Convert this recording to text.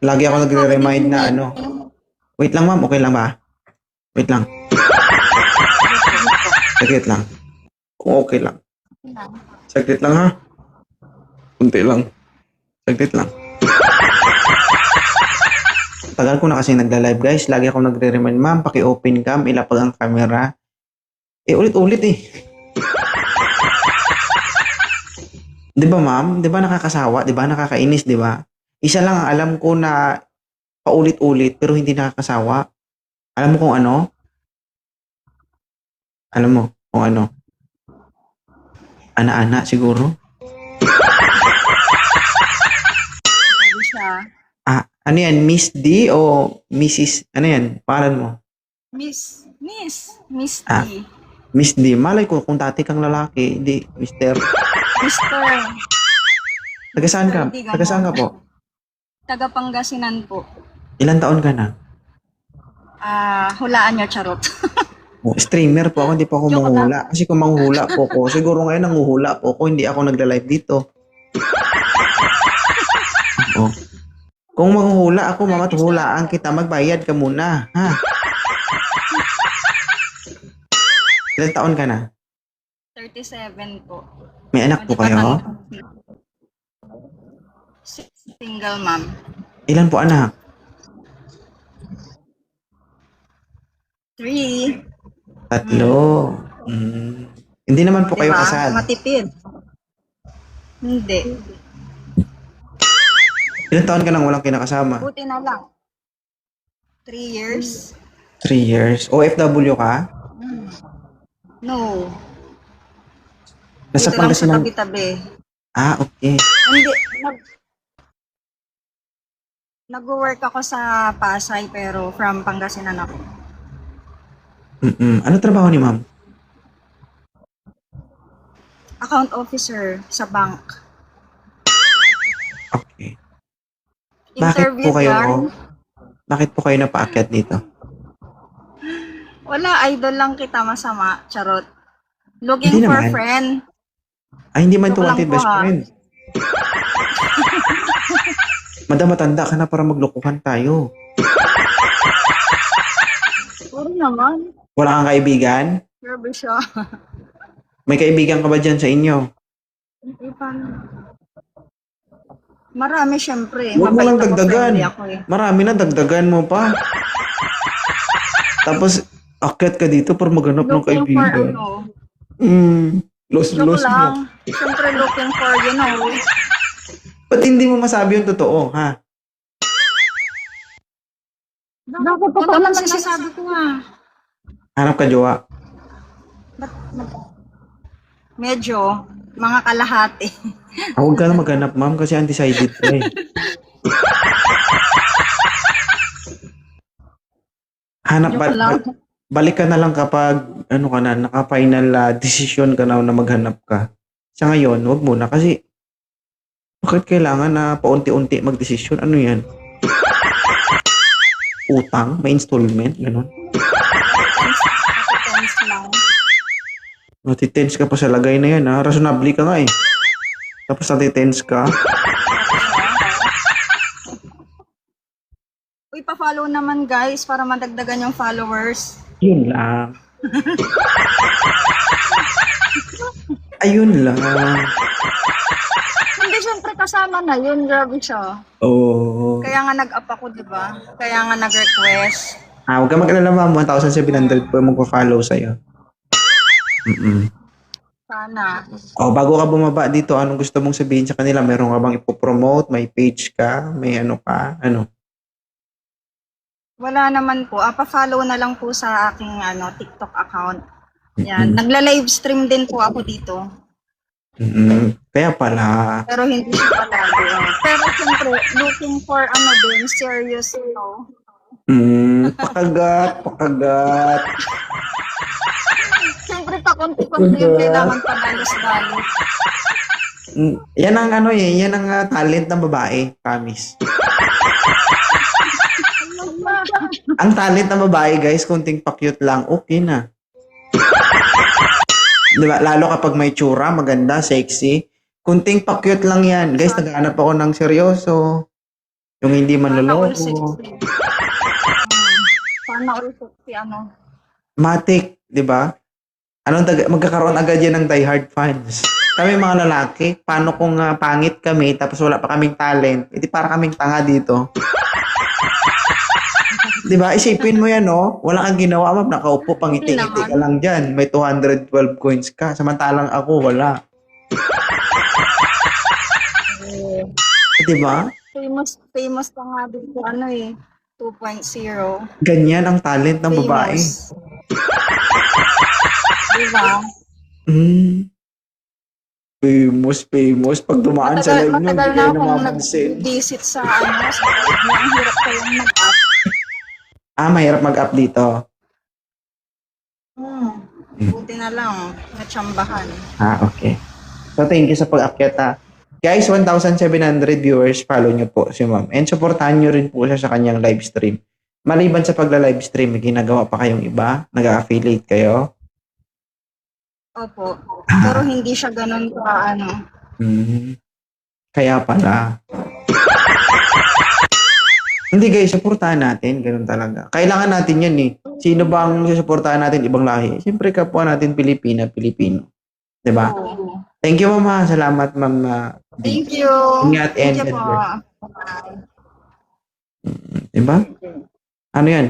Lagi ako nagre-remind na ano. Wait lang ma'am, okay lang ba? Wait lang. Saglit lang. Kung okay lang. Saglit lang ha. Kunti lang. Saglit lang. Tagal ko na kasi nagla-live guys. Lagi ako nagre-remind, ma'am, paki-open cam, ilapag ang camera. Ulit-ulit eh. Di ba ma'am? Di ba nakakasawa? Di ba nakakainis, di ba? Isa lang ang alam ko na paulit-ulit pero hindi nakakasawa. Alam mo kung ano? Alam mo kung ano? Ana-ana siguro? Sabi siya, Ano yan? Miss D o Mrs. Ano yan? Pangalan mo? Miss Ah. D. Miss D. Malay ko kung dati kang lalaki. Hindi, Mister. Mr. Taga saan ka? Hindi Taga saan ka po? Taga Pangasinan po. Ilan taon ka na? Hulaan niyo, charot. Oh, streamer po ako, hindi po ako Joke lang. manghuhula. Kasi kung manghuhula po ako, siguro ngayon nanguhula po ako, hindi ako nagla-live dito. Oh. Kung manghuhula ako, mama, hulaan kita, magbayad ka muna. Ha? Ilan taon ka na? 37 po. May anak po kayo? Single mom. Ilan po anak? 3. 3. Hindi naman po kayo kasal. Matipid. Hindi. Ilan taon ka nang walang kinakasama? Buti na lang. 3 years? 3 years. OFW ka? No. Nasa Dito lang sa Pangasinan? tabi-tabi. Okay. Hindi. Nag-work ako sa Pasay pero from Pangasinan ako. Ano trabaho ni ma'am? Account officer sa bank. Okay. Bakit po kayo napaakyat dito? Wala, idol lang kita, masama. Charot. Looking Hindi for naman. friend. Ay, hindi man Joke lang wanted po, best ha? friend. Madam, matanda ka na para maglokohan tayo. Puro naman. Wala kang kaibigan? Grabe siya. May kaibigan ka ba dyan sa inyo? Hindi pa. Marami syempre. Huwag mo Mabait lang ako, dagdagan. friendly ako eh. Marami na, dagdagan mo pa. Tapos, akyat ka dito para maghanap ng Looking for kaibigan. ano. Los Joke mo. lang. Syempre looking for, you know. Ba't hindi mo masabi yung totoo, ha? Bakit totoo lang sinasabi ko nga. Hanap ka jowa. Medyo, mga kalahati. Huwag ka na maghanap, ma'am, kasi undecided ka eh. Hanap, Joke lang. balik ka na lang kapag, naka-final decision ka na maghanap ka. Sa ngayon, huwag muna kasi, bakit kailangan na paunti-unti magdesisyon? Ano yan? Utang? May installment? Ganon? Tense lang. Natitense ka pa sa lagay na yan, ha? Reasonably ka nga eh. Tapos natitense ka. Uy, pa-follow naman guys para madagdagan yung followers. Yun lang. Ayun lang. Hindi, syempre kasama na yun. Grabe siya. Oh. Kaya nga nag-up ako, di ba? Kaya nga nag-request. Huwag ka mag-alala, ma'am. 1,700 po yung magpa-follow sa'yo. Sana. Bago ka bumaba dito, anong gusto mong sabihin sa kanila? Meron ka bang ipopromote? May page ka? May ano ka? Ano? Wala naman po. Pa-follow na lang po sa aking TikTok account. Yan. Nagla-live stream din po ako dito. Kaya pala. Pero hindi siya palagi. Pero siyempre, looking for din, serious, Pakagat. Siyempre, pakunti-kunti yung kailangan padalos-dalos. Yan ang yan ang talent ng babae, promise. Ang talent ng babae, guys, kunting pa-cute lang, okay na. Diba? Lalo kapag may tsura, maganda, sexy. Kunting pa-cute lang yan. Guys, naghahanap ako ng seryoso. Yung hindi Sana all manloloko. 60. Sana all 60, ano. Matik, di ba? Magkakaroon agad yan ng diehard fans. Kami mga lalaki, paano kung pangit kami tapos wala pa kaming talent, edi para kaming tanga dito. Di ba? Isipin mo yan, no? Wala kang ginawa, ma'am. Nakaupo, pangiti-ngiti ka lang dyan. May 212 coins ka. Samantalang ako, wala. Di ba? Famous pa nga din po, ano eh, 2.0. Ganyan ang talent ng babae. Famous. Diba? Famous. Pag dumaan sa live nyo, Matagal hindi na kayo akong namamansin. nag-visit sa live niya. Ang hirap kayong mag-up. Mahirap mag-up dito. Buti na lang, natsambahan. Okay. So, thank you sa pag-akyat, Guys, 1,700 viewers, follow nyo po si ma'am. And supportahan nyo rin po siya sa kanyang live stream. Maliban sa pagla-live stream, may ginagawa pa kayong iba? Nag-affiliate kayo? Opo. Pero hindi siya ganun ka, ano. Kaya pala. Hindi guys, supportahan natin. Ganun talaga. Kailangan natin yan eh. Sino bang susuportahan natin ibang lahi? Siyempre kapwa natin Pilipino. Diba? Oo. Thank you, mama. Salamat, ma'am. Thank you. Ingat and Thank you God po. bless. Diba? Ano yan?